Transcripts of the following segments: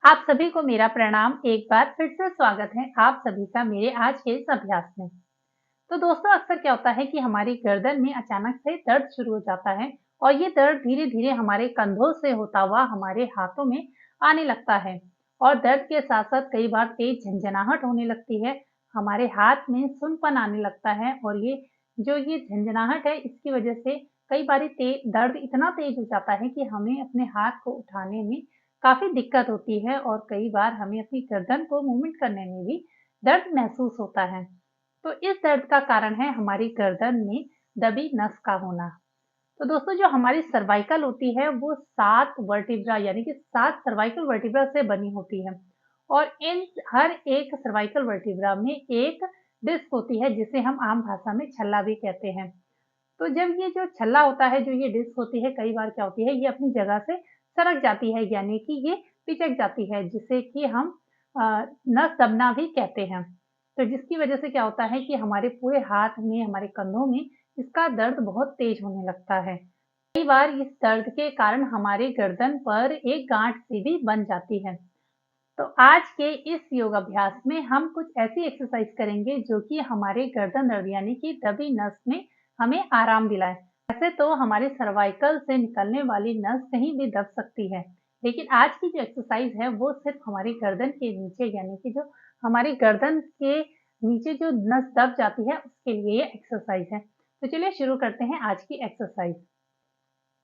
आप सभी को मेरा प्रणाम। एक बार फिर से स्वागत है आप सभी का मेरे आज के इस अभ्यास में। तो दोस्तों, अक्सर क्या होता है कि हमारी गर्दन में अचानक से दर्द शुरू हो जाता है और ये दर्द धीरे-धीरे हमारे कंधों से होता हुआ हमारे हाथों में आने लगता है और दर्द के साथ-साथ कई बार तेज झंझनाहट होने लगती है। हमारे हाथ में सुन्नपन आने लगता है और ये झंझनाहट है, इसकी वजह से कई बारी दर्द इतना तेज हो जाता है कि हमें अपने हाथ को उठाने में काफ़ी दिक्कत होती है और कई बार हमें अपनी गर्दन को मूवमेंट करने में भी दर्द महसूस होता है। तो इस दर्द का कारण है हमारी गर्दन में दबी नस का होना। तो दोस्तों, जो हमारी सर्वाइकल होती है वो 7 वर्टिब्रा यानी कि 7 सर्वाइकल वर्टिब्रा से बनी होती है और इन हर एक सर्वाइकल वर्टिब्रा में एक डिस्क होती है जिसे हम आम भाषा में छल्ला भी कहते हैं। तो जब ये जो छल्ला होता है, जो ये डिस्क होती है, कई बार क्या होती है ये अपनी जगह से सरक जाती है यानी कि ये पिचक जाती है जिसे कि हम नस दबना भी कहते हैं। तो जिसकी वजह से क्या होता है कि हमारे पूरे हाथ में, हमारे कंधों में इसका दर्द बहुत तेज होने लगता है। कई बार इस दर्द के कारण हमारी गर्दन पर एक गांठ सी भी बन जाती है। तो आज के इस योगाभ्यास में हम कुछ ऐसी एक्सरसाइज करेंगे जो कि हमारे गर्दन दर्द यानी कि दबी नस में हमें आराम दिलाए। वैसे तो हमारे सर्वाइकल से निकलने वाली नस कहीं भी दब सकती है, लेकिन आज की जो एक्सरसाइज है वो सिर्फ हमारी गर्दन के नीचे यानी कि जो हमारी गर्दन के नीचे जो नस दब जाती है उसके लिए ये एक्सरसाइज है। तो चलिए शुरू करते हैं आज की एक्सरसाइज।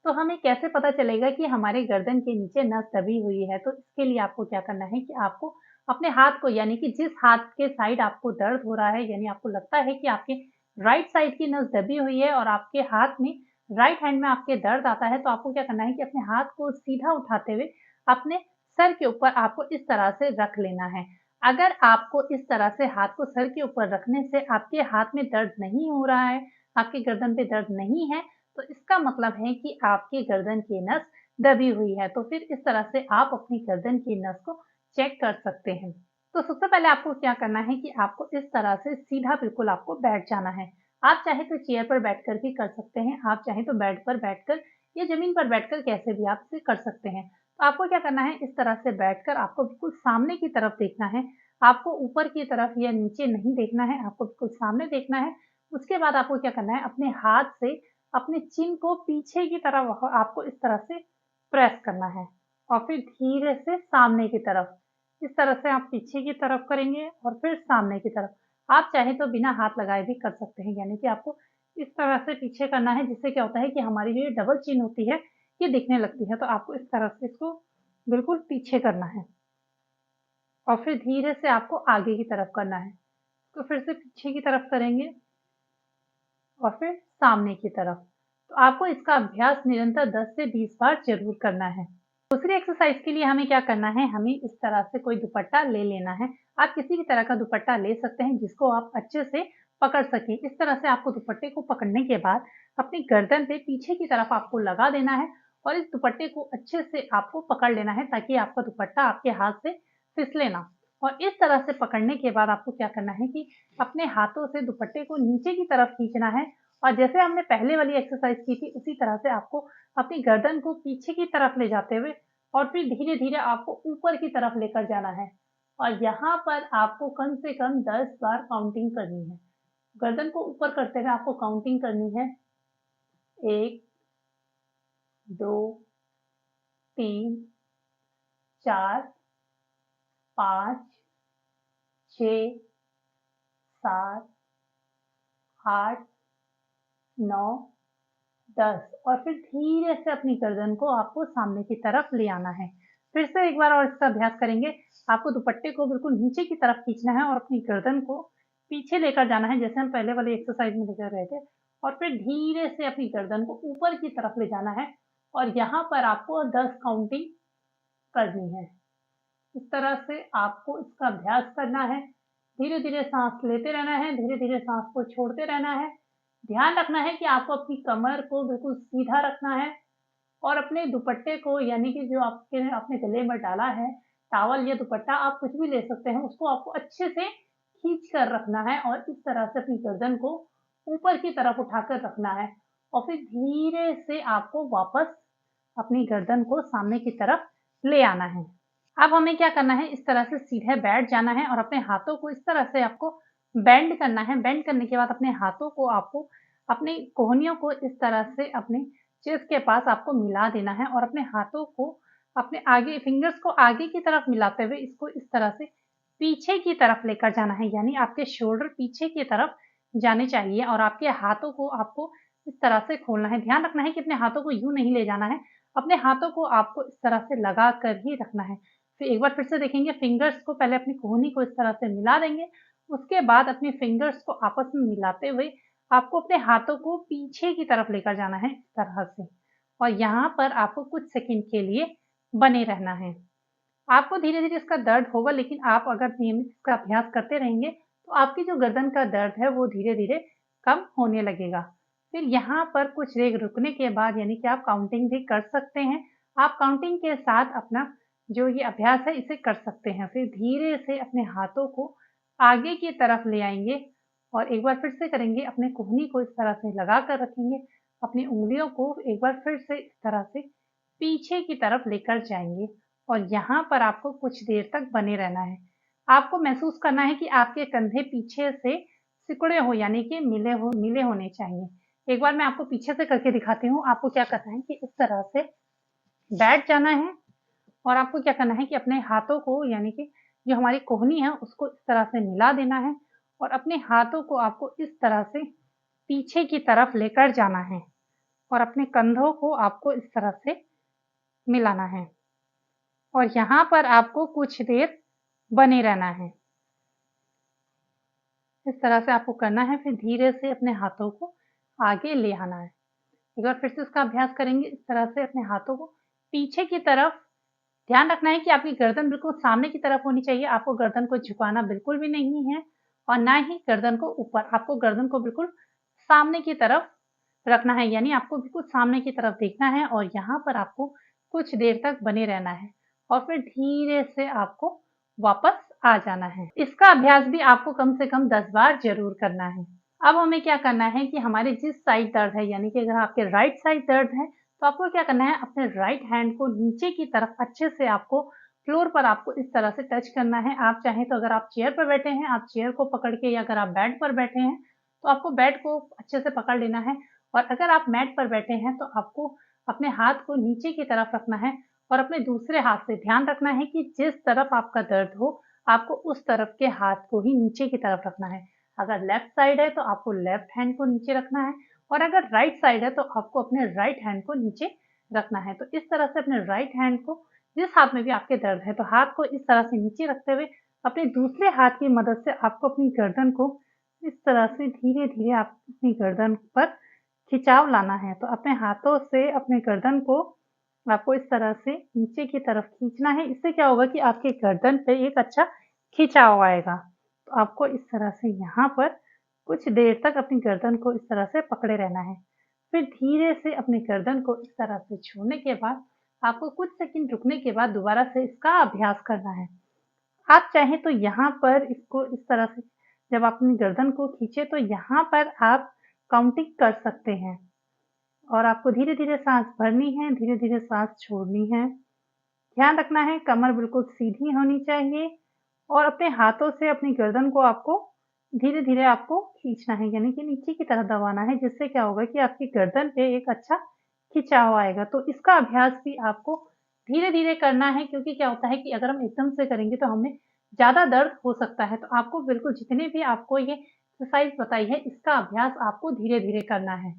तो हमें कैसे पता चलेगा कि हमारे गर्दन के नीचे नस दबी हुई है? तो इसके लिए आपको क्या करना है कि आपको अपने हाथ को यानी कि जिस हाथ के साइड आपको दर्द हो रहा है यानी आपको लगता है कि आपके राइट साइड की नस दबी हुई है और आपके हाथ में राइट हैंड में आपके दर्द आता है, तो आपको क्या करना है कि अपने हाथ को सीधा उठाते हुए अपने सर के ऊपर आपको इस तरह से रख लेना है। अगर आपको इस तरह से हाथ को सर के ऊपर रखने से आपके हाथ में दर्द नहीं हो रहा है, आपकी गर्दन पे दर्द नहीं है, तो इसका मतलब है कि आपकी गर्दन की नस दबी हुई है। तो फिर इस तरह से आप अपनी गर्दन की नस को चेक कर सकते हैं। तो सबसे पहले आपको क्या करना है कि आपको इस तरह से सीधा बिल्कुल आपको बैठ जाना है। आप चाहे तो चेयर पर बैठकर भी कर सकते हैं, आप चाहे तो बेड पर बैठकर या ज़मीन पर बैठकर कैसे भी आप इसे कर सकते हैं। तो आपको क्या करना है, इस तरह से बैठकर आपको बिल्कुल सामने की तरफ देखना है। आपको ऊपर की तरफ या नीचे नहीं देखना है, आपको बिल्कुल सामने देखना है। उसके बाद आपको क्या करना है, अपने हाथ से अपने चिन को पीछे की तरफ आपको इस तरह से प्रेस करना है और फिर धीरे से सामने की तरफ, इस तरह से आप पीछे की तरफ करेंगे और फिर सामने की तरफ। आप चाहे तो बिना हाथ लगाए भी कर सकते हैं, यानी कि आपको इस तरह से पीछे करना है, जिससे क्या होता है कि हमारी जो ये डबल चिन होती है ये दिखने लगती है। तो आपको इस तरह से इसको बिल्कुल पीछे करना है और फिर धीरे से आपको आगे की तरफ करना है। तो फिर से पीछे की तरफ करेंगे और फिर सामने की तरफ। तो आपको इसका अभ्यास निरंतर 10 से 20 बार ज़रूर करना है। दूसरी एक्सरसाइज के लिए हमें क्या करना है, हमें इस तरह से कोई दुपट्टा ले लेना है। आप किसी भी तरह का दुपट्टा ले सकते हैं जिसको आप अच्छे से पकड़ सकें। इस तरह से आपको दुपट्टे को पकड़ने के बाद अपनी गर्दन पे पीछे की तरफ आपको लगा देना है और इस दुपट्टे को अच्छे से आपको पकड़ लेना है ताकि आपका दुपट्टा आपके हाथ से फिसले ना। और इस तरह से पकड़ने के बाद आपको क्या करना है कि अपने हाथों से दुपट्टे को नीचे की तरफ खींचना है और जैसे हमने पहले वाली एक्सरसाइज की थी उसी तरह से आपको अपनी गर्दन को पीछे की तरफ ले जाते हुए और फिर धीरे-धीरे आपको ऊपर की तरफ लेकर जाना है और यहाँ पर आपको कम से कम 10 बार काउंटिंग करनी है। गर्दन को ऊपर करते हुए आपको काउंटिंग करनी है। 1, 2, 3, 4, 5, 6, 7, 8, 9, 10 और फिर धीरे से अपनी गर्दन को आपको सामने की तरफ ले आना है। फिर से एक बार और इसका अभ्यास करेंगे। आपको दुपट्टे को बिल्कुल नीचे की तरफ खींचना है और अपनी गर्दन को पीछे लेकर जाना है जैसे हम पहले वाली एक्सरसाइज में लेकर गए थे और फिर धीरे से अपनी गर्दन को ऊपर की तरफ ले जाना है और यहाँ पर आपको 10 काउंटिंग करनी है। इस तरह से आपको इसका अभ्यास करना है। धीरे-धीरे साँस लेते रहना है, धीरे-धीरे साँस को छोड़ते रहना है। ध्यान रखना है कि आपको अपनी कमर को बिल्कुल सीधा रखना है और अपने दुपट्टे को यानी कि जो आपके आपने गले में डाला है, टॉवल या दुपट्टा आप कुछ भी ले सकते हैं, उसको आपको अच्छे से खींच कर रखना है और इस तरह से अपनी गर्दन को ऊपर की तरफ उठाकर रखना है और फिर धीरे से आपको वापस अपनी गर्दन को सामने की तरफ ले आना है। अब हमें क्या करना है, इस तरह से सीधे बैठ जाना है और अपने हाथों को इस तरह से आपको बेंड करना है। बेंड करने के बाद अपने हाथों को आपको अपनी कोहनियों को इस तरह से अपने चेस्ट के पास आपको मिला देना है और अपने हाथों को अपने आगे फिंगर्स को आगे की तरफ मिलाते हुए इसको इस तरह से पीछे की तरफ लेकर जाना है, यानी आपके शोल्डर पीछे की तरफ जाने चाहिए और आपके हाथों को आपको इस तरह से खोलना है। ध्यान रखना है कि अपने हाथों को यूं नहीं ले जाना है, अपने हाथों को आपको इस तरह से लगा कर ही रखना है। फिर एक बार फिर से देखेंगे, फिंगर्स को पहले अपनी कोहनी को इस तरह से मिला देंगे, उसके बाद अपने फिंगर्स को आपस में मिलाते हुए आपको अपने हाथों को पीछे की तरफ लेकर जाना है इस तरह से, और यहाँ पर आपको कुछ सेकंड के लिए बने रहना है। आपको धीरे-धीरे इसका दर्द होगा, लेकिन आप अगर नियमित इसका अभ्यास करते रहेंगे तो आपकी जो गर्दन का दर्द है वो धीरे-धीरे कम होने लगेगा। फिर यहाँ पर कुछ देर रुकने के बाद, यानी कि आप काउंटिंग भी कर सकते हैं। आप काउंटिंग के साथ अपना जो ये अभ्यास है इसे कर सकते हैं। फिर धीरे से अपने हाथों को आगे की तरफ ले आएँगे और एक बार फिर से करेंगे, अपने कोहनी को इस तरह से लगा कर रखेंगे, अपनी उँगलियों को एक बार फिर से इस तरह से पीछे की तरफ लेकर जाएँगे और यहाँ पर आपको कुछ देर तक बने रहना है। आपको महसूस करना है कि आपके कंधे पीछे से सिकुड़े हो, यानी कि मिले होने चाहिए। एक बार मैं आपको पीछे से करके दिखाती हूँ। आपको क्या करना है कि इस तरह से बैठ जाना है और आपको क्या करना है कि अपने हाथों को, यानी कि जो हमारी कोहनी है उसको इस तरह से मिला देना है और अपने हाथों को आपको इस तरह से पीछे की तरफ लेकर जाना है और अपने कंधों को आपको इस तरह से मिलाना है और यहाँ पर आपको कुछ देर बने रहना है। इस तरह से आपको करना है। फिर धीरे से अपने हाथों को आगे ले आना है। एक बार फिर से इसका अभ्यास करेंगे, इस तरह से अपने हाथों को पीछे की तरफ। ध्यान रखना है कि आपकी गर्दन बिल्कुल सामने की तरफ होनी चाहिए। आपको गर्दन को झुकाना बिल्कुल भी नहीं है और ना ही गर्दन को ऊपर। आपको गर्दन को बिल्कुल सामने की तरफ रखना है, यानी आपको बिल्कुल सामने की तरफ देखना है और यहाँ पर आपको कुछ देर तक बने रहना है और फिर धीरे से आपको वापस आ जाना है। इसका अभ्यास भी आपको कम से कम 10 बार ज़रूर करना है। अब हमें क्या करना है कि हमारे जिस साइड दर्द है, यानी कि अगर आपके राइट साइड दर्द है तो आपको क्या करना है, अपने राइट हैंड को नीचे की तरफ अच्छे से आपको फ्लोर पर आपको इस तरह से टच करना है। आप चाहें तो अगर आप चेयर पर बैठे हैं, आप चेयर को पकड़ के, या अगर आप बेड पर बैठे हैं तो आपको बेड को अच्छे से पकड़ लेना है और अगर आप मैट पर बैठे हैं तो आपको अपने हाथ को नीचे की तरफ रखना है और अपने दूसरे हाथ से ध्यान रखना है कि जिस तरफ आपका दर्द हो आपको उस तरफ के हाथ को ही नीचे की तरफ रखना है। अगर लेफ्ट साइड है तो आपको लेफ्ट हैंड को नीचे रखना है और अगर राइट साइड है तो आपको अपने राइट हैंड को नीचे रखना है। तो इस तरह से अपने राइट हैंड को, जिस हाथ में भी आपके दर्द है, तो हाथ को इस तरह से नीचे रखते हुए अपने दूसरे हाथ की मदद से आपको अपनी गर्दन को इस तरह से धीरे-धीरे आप अपनी गर्दन पर खिंचाव लाना है। तो अपने हाथों से अपने गर्दन को आपको इस तरह से नीचे की तरफ खींचना है। इससे क्या होगा कि आपके गर्दन पे एक अच्छा खिंचाव आएगा। तो आपको इस तरह से यहाँ पर कुछ देर तक अपनी गर्दन को इस तरह से पकड़े रहना है। फिर धीरे से अपनी गर्दन को इस तरह से छोड़ने के बाद आपको कुछ सेकंड रुकने के बाद दोबारा से इसका अभ्यास करना है। आप चाहें तो यहाँ पर इसको इस तरह से, जब आप अपनी गर्दन को खींचे तो यहाँ पर आप काउंटिंग कर सकते हैं और आपको धीरे-धीरे साँस भरनी है, धीरे-धीरे साँस छोड़नी है। ध्यान रखना है कमर बिल्कुल सीधी होनी चाहिए और अपने हाथों से अपनी गर्दन को आपको धीरे-धीरे आपको खींचना है, यानी कि नीचे की तरफ दबाना है, जिससे क्या होगा कि आपकी गर्दन पे एक अच्छा खिंचाव आएगा। तो इसका अभ्यास भी आपको धीरे-धीरे करना है, क्योंकि क्या होता है कि अगर हम एकदम से करेंगे तो हमें ज़्यादा दर्द हो सकता है। तो आपको बिल्कुल जितने भी आपको ये एक्सरसाइज़ बताई है, इसका अभ्यास आपको धीरे-धीरे करना है।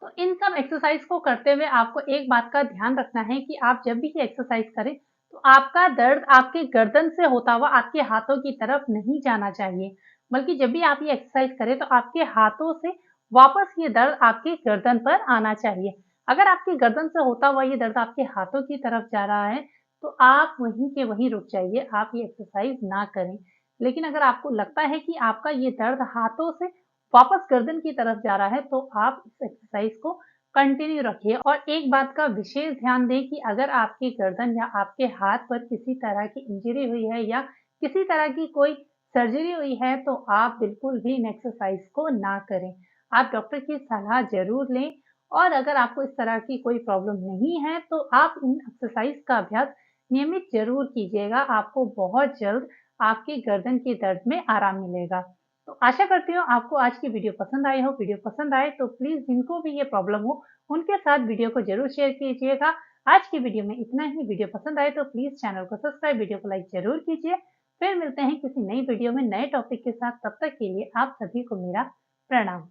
तो इन सब एक्सरसाइज़ को करते हुए आपको एक बात का ध्यान रखना है कि आप जब भी ये एक्सरसाइज़ करें तो आपका दर्द आपके गर्दन से होता हुआ आपके हाथों की तरफ नहीं जाना चाहिए, बल्कि जब भी आप ये एक्सरसाइज़ करें तो आपके हाथों से वापस ये दर्द आपकी गर्दन पर आना चाहिए। अगर आपकी गर्दन से होता हुआ ये दर्द आपके हाथों की तरफ जा रहा है तो आप वहीं के वहीं रुक जाइए, आप ये एक्सरसाइज़ ना करें। लेकिन अगर आपको लगता है कि आपका ये दर्द हाथों से वापस गर्दन की तरफ जा रहा है तो आप इस एक्सरसाइज को कंटिन्यू रखिए। और एक बात का विशेष ध्यान दें कि अगर आपकी गर्दन या आपके हाथ पर किसी तरह की इंजरी हुई है या किसी तरह की कोई सर्जरी हुई है तो आप बिल्कुल भी इन एक्सरसाइज को ना करें। आप डॉक्टर की सलाह जरूर लें और अगर आपको इस तरह की कोई प्रॉब्लम नहीं है तो आप इन एक्सरसाइज का अभ्यास नियमित जरूर कीजिएगा, आपको बहुत जल्द आपके गर्दन के दर्द में आराम मिलेगा। तो आशा करती हूँ आपको आज की वीडियो पसंद आई हो। वीडियो पसंद आए तो प्लीज जिनको भी ये प्रॉब्लम हो उनके साथ वीडियो को जरूर शेयर कीजिएगा। आज की वीडियो में इतना ही। वीडियो पसंद आए तो प्लीज चैनल को सब्सक्राइब, वीडियो को लाइक जरूर कीजिए। फिर मिलते हैं किसी नई वीडियो में नए टॉपिक के साथ। तब तक के लिए आप सभी को मेरा प्रणाम।